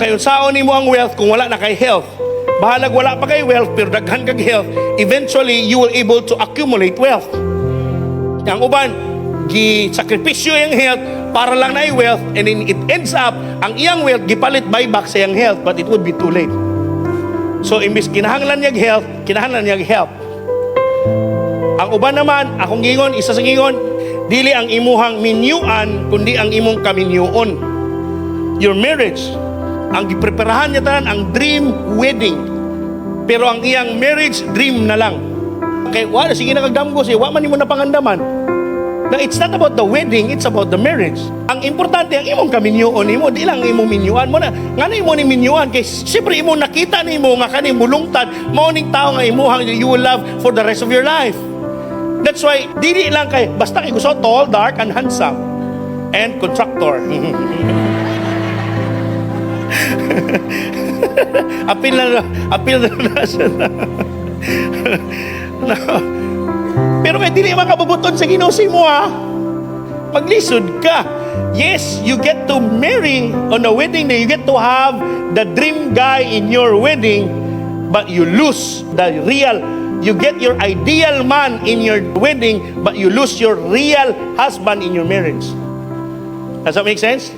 Kaya saon nimo ang wealth kung wala na kay health. Bahalag wala pa kay wealth pero daghan kag health, eventually you will able to accumulate wealth. Ang uban gi-sakripisyo yung health para lang na wealth, and then it ends up ang iyang wealth gipalit buyback sa iyang health, but it would be too late. So imbis kinahanglan niya health, kinahanglan niya health. Ang uban naman, akong gingon, isa sa gingon, dili ang imuhang minyuan kundi ang imong kaminyuon. Your marriage, ang gipreparahan niya tanan ang dream wedding, pero ang iyang marriage dream na lang. Kay wala sige nakagdamgo siya, wa man nimo napangandaman. Now, it's not about the wedding, it's about the marriage. Ang importante ang imong kaminyuon nimo, di lang imong minyuan mo na. Ngano imo ni minyuan kay siyempre imo nakita nimo nga kani mulungtad, mao ning tawo nga imuhang you will love for the rest of your life. That's why dili lang kay basta kay gusto tall, dark and handsome and contractor. apil na no. Pero kaya dili makabubuton sa Ginoo mo ha. Maglisod ka. Yes, you get to marry on a wedding day. You get to have the dream guy in your wedding, but you lose the real. You get your ideal man in your wedding, but you lose your real husband in your marriage. Does that make sense?